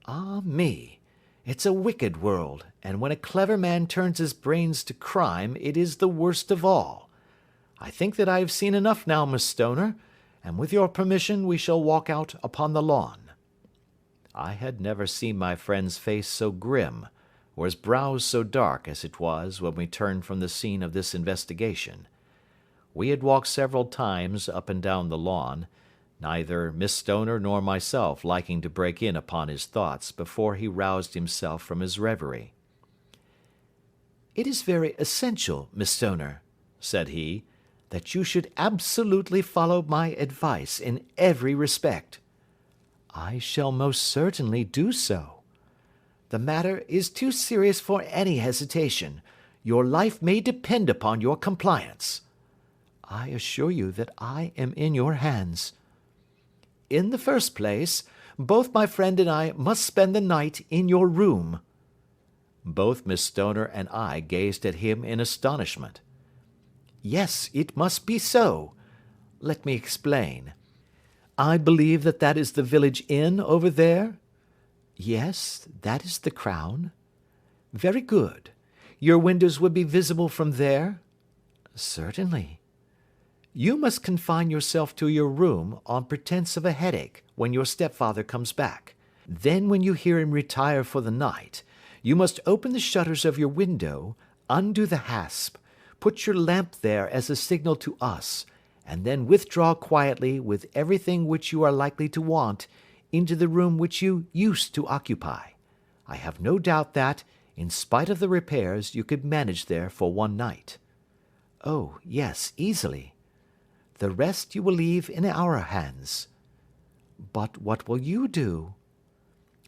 Ah me! It's a wicked world, and when a clever man turns his brains to crime it is the worst of all. I think that I have seen enough now, Miss Stoner, and with your permission we shall walk out upon the lawn." I had never seen my friend's face so grim, or his brows so dark as it was when we turned from the scene of this investigation. We had walked several times up and down the lawn, neither Miss Stoner nor myself liking to break in upon his thoughts before he roused himself from his reverie. "It is very essential, Miss Stoner," said he, "that you should absolutely follow my advice in every respect." "I shall most certainly do so." "The matter is too serious for any hesitation. Your life may depend upon your compliance." "I assure you that I am in your hands." "In the first place, both my friend and I must spend the night in your room." Both Miss Stoner and I gazed at him in astonishment. "Yes, it must be so. Let me explain. I believe that that is the village inn over there?" "Yes, that is the Crown." "Very good. Your windows would be visible from there?" "Certainly." "You must confine yourself to your room, on pretence of a headache, when your stepfather comes back. Then when you hear him retire for the night, you must open the shutters of your window, undo the hasp, put your lamp there as a signal to us, and then withdraw quietly with everything which you are likely to want into the room which you used to occupy. I have no doubt that, in spite of the repairs, you could manage there for one night." "Oh, yes, easily." "The rest you will leave in our hands." "But what will you do?"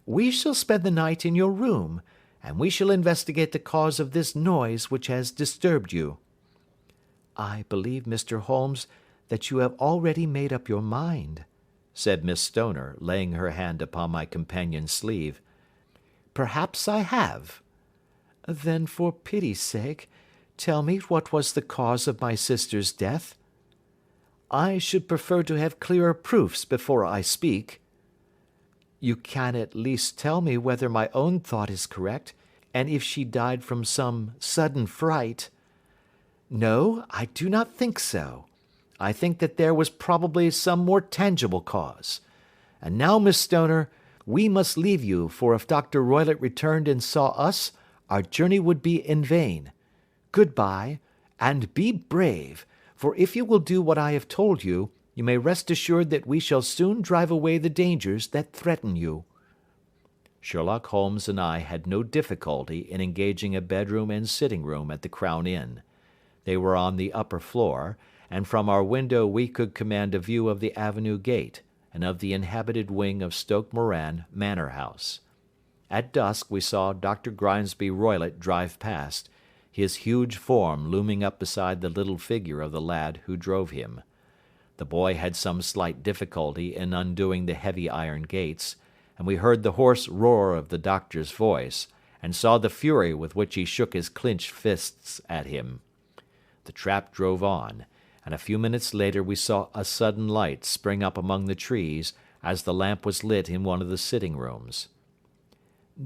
"We shall spend the night in your room, and we shall investigate the cause of this noise which has disturbed you." "I believe, Mr. Holmes, that you have already made up your mind," said Miss Stoner, laying her hand upon my companion's sleeve. "Perhaps I have." "Then, for pity's sake, tell me what was the cause of my sister's death." "I should prefer to have clearer proofs before I speak." "You can at least tell me whether my own thought is correct, and if she died from some sudden fright." "No, I do not think so. I think that there was probably some more tangible cause. And now, Miss Stoner, we must leave you, for if Dr. Roylott returned and saw us, our journey would be in vain. Good-bye, and be brave, for if you will do what I have told you, you may rest assured that we shall soon drive away the dangers that threaten you." Sherlock Holmes and I had no difficulty in engaging a bedroom and sitting-room at the Crown Inn. They were on the upper floor, and from our window we could command a view of the avenue gate, and of the inhabited wing of Stoke Moran Manor House. At dusk we saw Dr. Grimesby Roylott drive past, his huge form looming up beside the little figure of the lad who drove him. The boy had some slight difficulty in undoing the heavy iron gates, and we heard the hoarse roar of the doctor's voice, and saw the fury with which he shook his clenched fists at him. The trap drove on, and a few minutes later we saw a sudden light spring up among the trees as the lamp was lit in one of the sitting-rooms.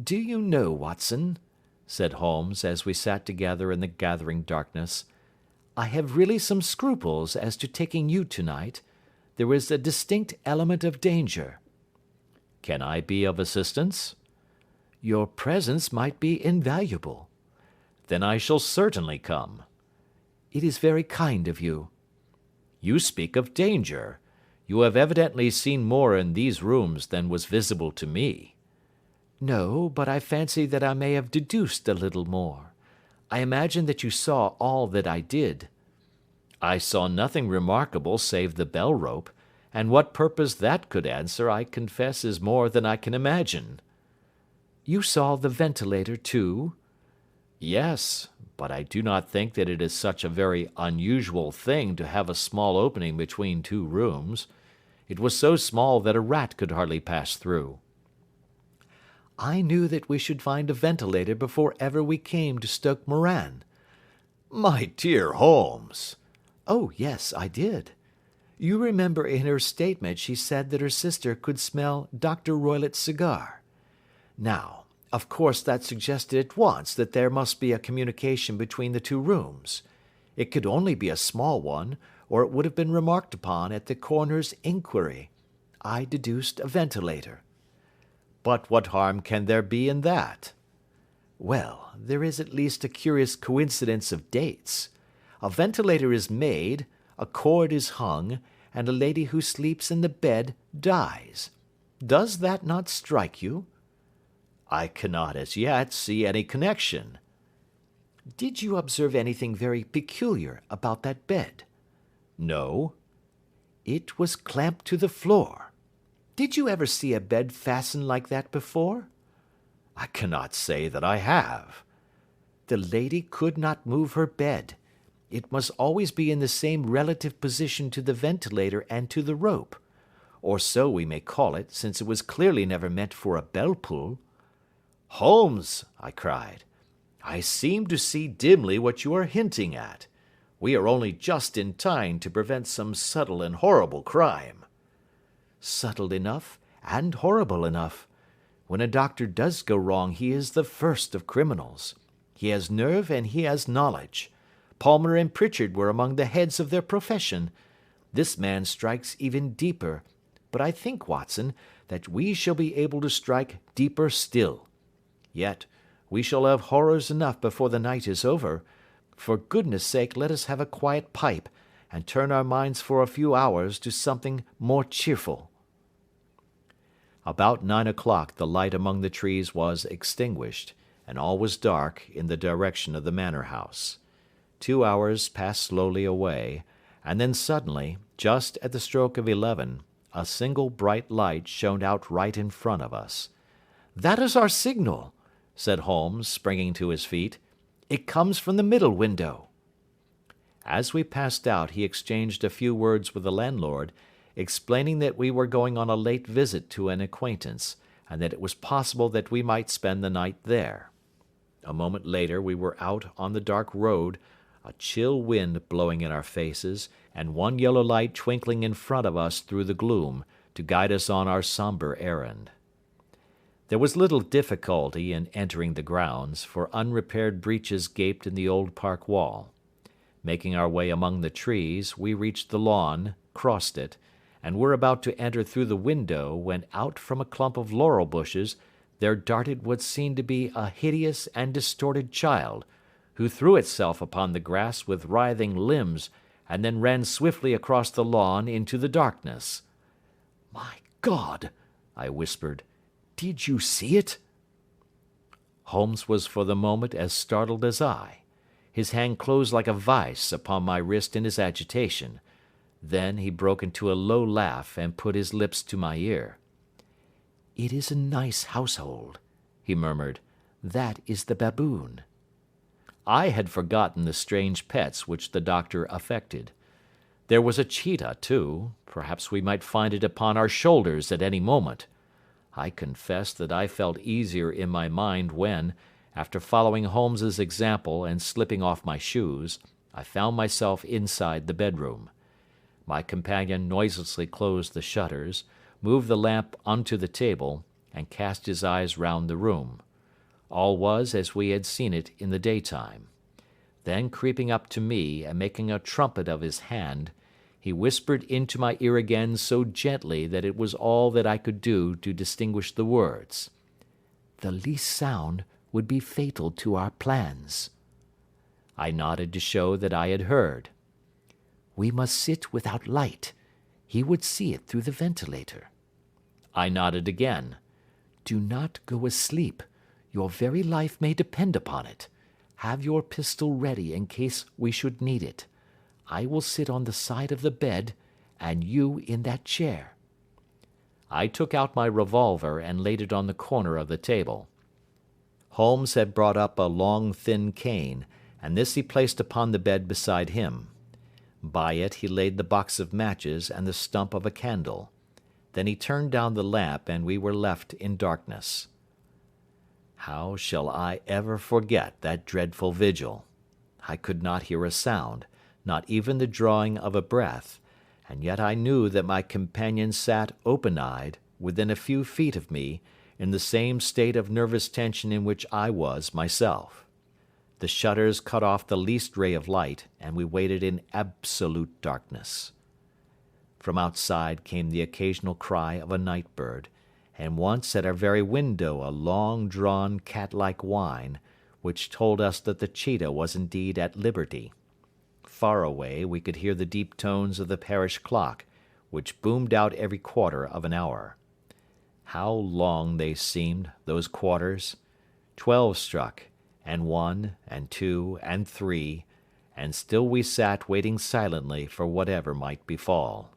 "Do you know, Watson," said Holmes, as we sat together in the gathering darkness, "I have really some scruples as to taking you tonight. There is a distinct element of danger." "Can I be of assistance?" "Your presence might be invaluable." "Then I shall certainly come." "It is very kind of you." "You speak of danger. You have evidently seen more in these rooms than was visible to me." "No, but I fancy that I may have deduced a little more. I imagine that you saw all that I did." "I saw nothing remarkable save the bell rope, and what purpose that could answer I confess is more than I can imagine." "You saw the ventilator too?" "Yes, but I do not think that it is such a very unusual thing to have a small opening between two rooms. It was so small that a rat could hardly pass through." "I knew that we should find a ventilator before ever we came to Stoke Moran." "My dear Holmes!" "Oh, yes, I did. You remember in her statement she said that her sister could smell Dr. Roylott's cigar. Now, of course that suggested at once that there must be a communication between the two rooms. It could only be a small one, or it would have been remarked upon at the coroner's inquiry. I deduced a ventilator." "But what harm can there be in that?" "Well, there is at least a curious coincidence of dates. A ventilator is made, a cord is hung, and a lady who sleeps in the bed dies. Does that not strike you?" "I cannot as yet see any connection." "Did you observe anything very peculiar about that bed?" "No." "It was clamped to the floor. Did you ever see a bed fastened like that before?" "I cannot say that I have." "The lady could not move her bed. It must always be in the same relative position to the ventilator and to the rope. Or so we may call it, since it was clearly never meant for a bell pull." "Holmes," I cried, "I seem to see dimly what you are hinting at. We are only just in time to prevent some subtle and horrible crime." "Subtle enough, and horrible enough. When a doctor does go wrong he is the first of criminals. He has nerve and he has knowledge. Palmer and Pritchard were among the heads of their profession. This man strikes even deeper, but I think, Watson, that we shall be able to strike deeper still. Yet we shall have horrors enough before the night is over. For goodness' sake, let us have a quiet pipe, and turn our minds for a few hours to something more cheerful." About 9 o'clock the light among the trees was extinguished, and all was dark in the direction of the manor house. 2 hours passed slowly away, and then suddenly, just at the stroke of 11, a single bright light shone out right in front of us. "That is our signal," said Holmes, springing to his feet. "It comes from the middle window." As we passed out he exchanged a few words with the landlord, explaining that we were going on a late visit to an acquaintance, and that it was possible that we might spend the night there. A moment later we were out on the dark road, a chill wind blowing in our faces, and one yellow light twinkling in front of us through the gloom, to guide us on our sombre errand. There was little difficulty in entering the grounds, for unrepaired breaches gaped in the old park wall. Making our way among the trees, we reached the lawn, crossed it, and were about to enter through the window when out from a clump of laurel bushes there darted what seemed to be a hideous and distorted child, who threw itself upon the grass with writhing limbs and then ran swiftly across the lawn into the darkness. "My God!" I whispered. "Did you see it?" Holmes was for the moment as startled as I. His hand closed like a vice upon my wrist in his agitation. Then he broke into a low laugh and put his lips to my ear. "It is a nice household," he murmured. "That is the baboon." I had forgotten the strange pets which the doctor affected. There was a cheetah, too. Perhaps we might find it upon our shoulders at any moment. I confess that I felt easier in my mind when, after following Holmes's example and slipping off my shoes, I found myself inside the bedroom. My companion noiselessly closed the shutters, moved the lamp onto the table, and cast his eyes round the room. All was as we had seen it in the daytime. Then, creeping up to me and making a trumpet of his hand, he whispered into my ear again so gently that it was all that I could do to distinguish the words. "The least sound would be fatal to our plans." I nodded to show that I had heard. "We must sit without light. He would see it through the ventilator." I nodded again. "Do not go asleep. Your very life may depend upon it. Have your pistol ready in case we should need it. I will sit on the side of the bed, and you in that chair." I took out my revolver and laid it on the corner of the table. Holmes had brought up a long, thin cane, and this he placed upon the bed beside him. By it he laid the box of matches and the stump of a candle. Then he turned down the lamp, and we were left in darkness. How shall I ever forget that dreadful vigil? I could not hear a sound, not even the drawing of a breath, and yet I knew that my companion sat open-eyed, within a few feet of me, in the same state of nervous tension in which I was myself. The shutters cut off the least ray of light, and we waited in absolute darkness. From outside came the occasional cry of a night bird, and once at our very window a long-drawn cat-like whine, which told us that the cheetah was indeed at liberty. Far away we could hear the deep tones of the parish clock, which boomed out every quarter of an hour. How long they seemed, those quarters! 12 struck, and 1, and 2, and 3, and still we sat waiting silently for whatever might befall.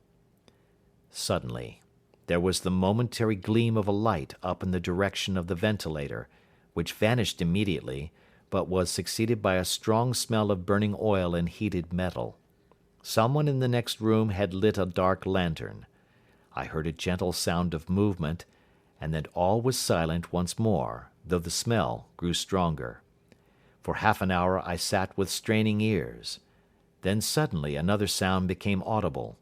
Suddenly, there was the momentary gleam of a light up in the direction of the ventilator, which vanished immediately, but was succeeded by a strong smell of burning oil and heated metal. Someone in the next room had lit a dark lantern. I heard a gentle sound of movement, and then all was silent once more, though the smell grew stronger. For half an hour I sat with straining ears. Then suddenly another sound became audible,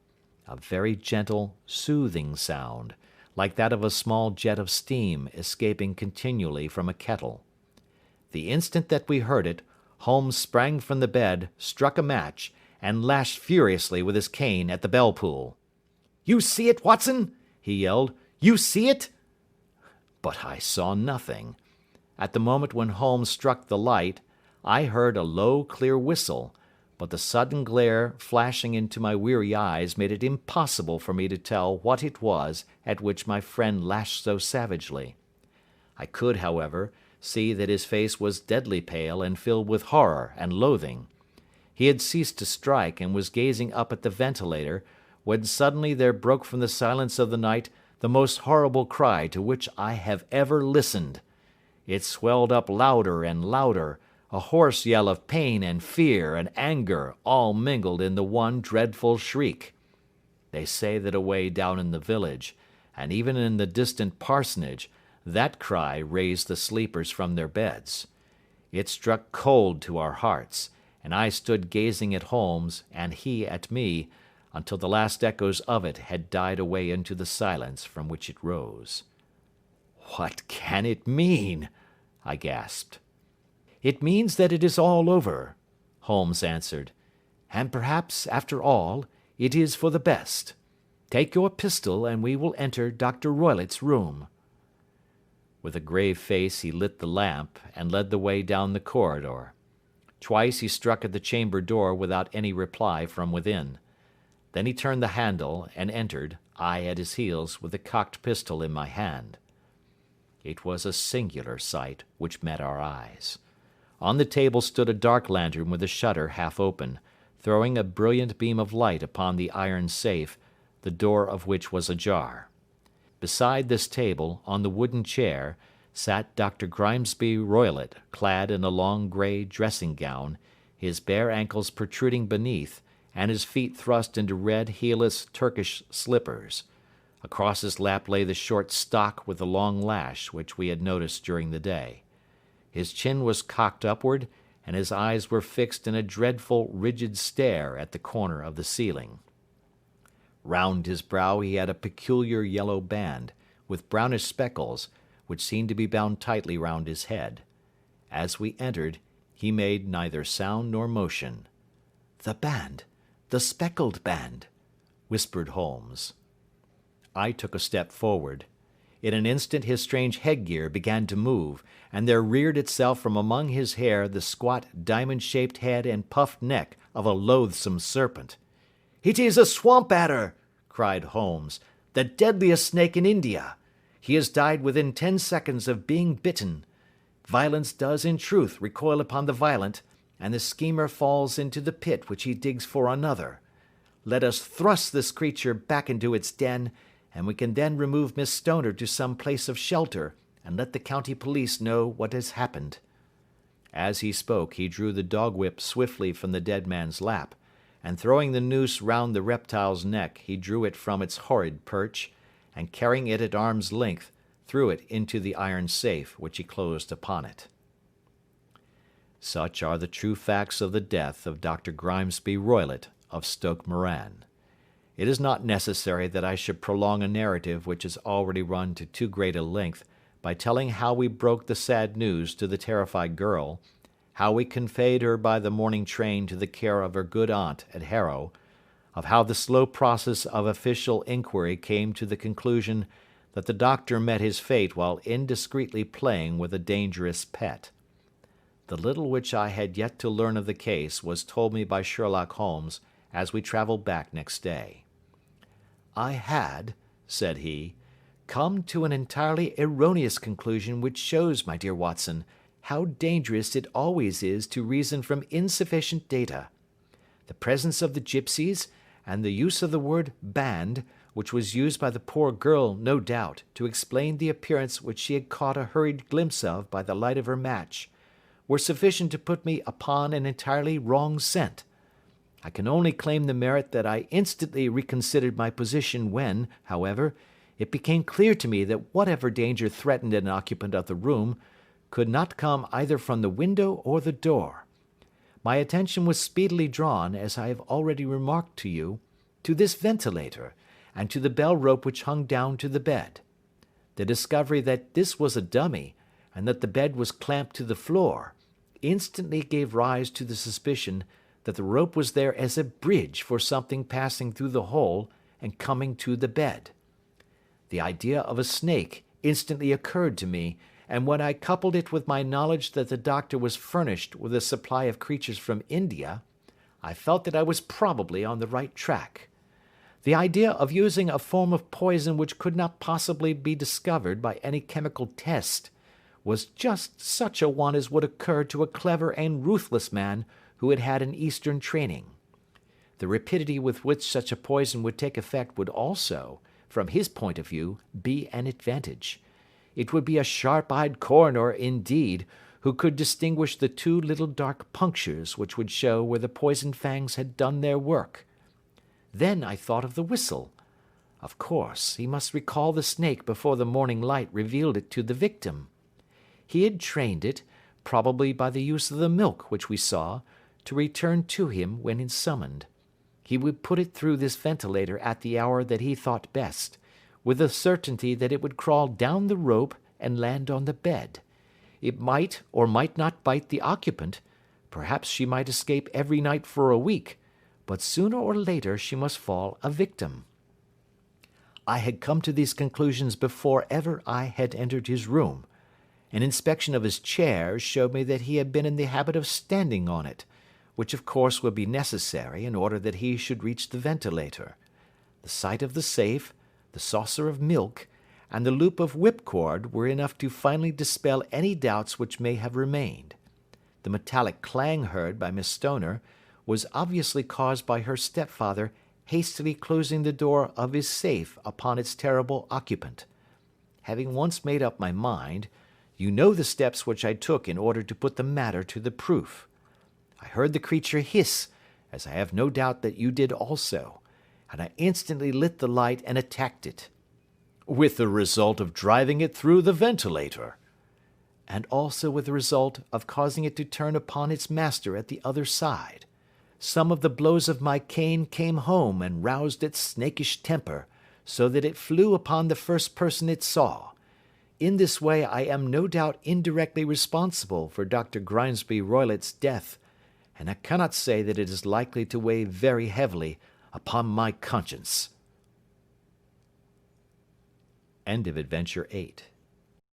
a very gentle, soothing sound, like that of a small jet of steam escaping continually from a kettle. The instant that we heard it, Holmes sprang from the bed, struck a match, and lashed furiously with his cane at the bell-pull. "You see it, Watson?" he yelled. "You see it?" But I saw nothing. At the moment when Holmes struck the light, I heard a low, clear whistle, but the sudden glare flashing into my weary eyes made it impossible for me to tell what it was at which my friend lashed so savagely. I could, however, see that his face was deadly pale and filled with horror and loathing. He had ceased to strike and was gazing up at the ventilator, when suddenly there broke from the silence of the night the most horrible cry to which I have ever listened. It swelled up louder and louder, a hoarse yell of pain and fear and anger all mingled in the one dreadful shriek. They say that away down in the village, and even in the distant parsonage, that cry raised the sleepers from their beds. It struck cold to our hearts, and I stood gazing at Holmes and he at me until the last echoes of it had died away into the silence from which it rose. "What can it mean?" I gasped. "It means that it is all over," Holmes answered. "And perhaps, after all, it is for the best. Take your pistol and we will enter Dr. Roylott's room." With a grave face he lit the lamp and led the way down the corridor. Twice he struck at the chamber door without any reply from within. Then he turned the handle and entered, I at his heels with the cocked pistol in my hand. It was a singular sight which met our eyes. On the table stood a dark lantern with the shutter half open, throwing a brilliant beam of light upon the iron safe, the door of which was ajar. Beside this table, on the wooden chair, sat Dr. Grimesby Roylott, clad in a long grey dressing gown, his bare ankles protruding beneath, and his feet thrust into red heelless Turkish slippers. Across his lap lay the short stock with the long lash which we had noticed during the day. His chin was cocked upward, and his eyes were fixed in a dreadful, rigid stare at the corner of the ceiling. Round his brow he had a peculiar yellow band, with brownish speckles, which seemed to be bound tightly round his head. As we entered, he made neither sound nor motion. "The band, the speckled band," whispered Holmes. I took a step forward. In an instant his strange headgear began to move, and there reared itself from among his hair the squat diamond-shaped head and puffed neck of a loathsome serpent. "It is a swamp adder!" cried Holmes, "the deadliest snake in India. He has died within 10 seconds of being bitten. Violence does in truth recoil upon the violent, and the schemer falls into the pit which he digs for another. Let us thrust this creature back into its den, and we can then remove Miss Stoner to some place of shelter, and let the county police know what has happened." As he spoke he drew the dog whip swiftly from the dead man's lap, and throwing the noose round the reptile's neck he drew it from its horrid perch, and carrying it at arm's length, threw it into the iron safe which he closed upon it. Such are the true facts of the death of Dr. Grimesby Roylott of Stoke Moran. It is not necessary that I should prolong a narrative which has already run to too great a length by telling how we broke the sad news to the terrified girl, how we conveyed her by the morning train to the care of her good aunt at Harrow, of how the slow process of official inquiry came to the conclusion that the doctor met his fate while indiscreetly playing with a dangerous pet. The little which I had yet to learn of the case was told me by Sherlock Holmes as we travelled back next day. "I had," said he, "come to an entirely erroneous conclusion which shows, my dear Watson, how dangerous it always is to reason from insufficient data. The presence of the gipsies, and the use of the word band, which was used by the poor girl, no doubt, to explain the appearance which she had caught a hurried glimpse of by the light of her match, were sufficient to put me upon an entirely wrong scent. I can only claim the merit that I instantly reconsidered my position when, however, it became clear to me that whatever danger threatened an occupant of the room could not come either from the window or the door. My attention was speedily drawn, as I have already remarked to you, to this ventilator, and to the bell rope which hung down to the bed. The discovery that this was a dummy, and that the bed was clamped to the floor, instantly gave rise to the suspicion that the rope was there as a bridge for something passing through the hole and coming to the bed. The idea of a snake instantly occurred to me, and when I coupled it with my knowledge that the doctor was furnished with a supply of creatures from India, I felt that I was probably on the right track. The idea of using a form of poison which could not possibly be discovered by any chemical test was just such a one as would occur to a clever and ruthless man who had had an Eastern training. The rapidity with which such a poison would take effect would also, from his point of view, be an advantage. It would be a sharp-eyed coroner, indeed, who could distinguish the two little dark punctures which would show where the poisoned fangs had done their work. Then I thought of the whistle. Of course, he must recall the snake before the morning light revealed it to the victim. He had trained it, probably by the use of the milk which we saw, to return to him when summoned. He would put it through this ventilator at the hour that he thought best, with the certainty that it would crawl down the rope and land on the bed. It might or might not bite the occupant. Perhaps she might escape every night for a week, but sooner or later she must fall a victim. I had come to these conclusions before ever I had entered his room. An inspection of his chair showed me that he had been in the habit of standing on it, which of course would be necessary in order that he should reach the ventilator. The sight of the safe, the saucer of milk, and the loop of whipcord were enough to finally dispel any doubts which may have remained. The metallic clang heard by Miss Stoner was obviously caused by her stepfather hastily closing the door of his safe upon its terrible occupant. Having once made up my mind, you know the steps which I took in order to put the matter to the proof. I heard the creature hiss, as I have no doubt that you did also, and I instantly lit the light and attacked it. With the result of driving it through the ventilator. And also with the result of causing it to turn upon its master at the other side. Some of the blows of my cane came home and roused its snakish temper, so that it flew upon the first person it saw. In this way I am no doubt indirectly responsible for Dr. Grimesby Roylott's death, and I cannot say that it is likely to weigh very heavily upon my conscience. End of Adventure 8.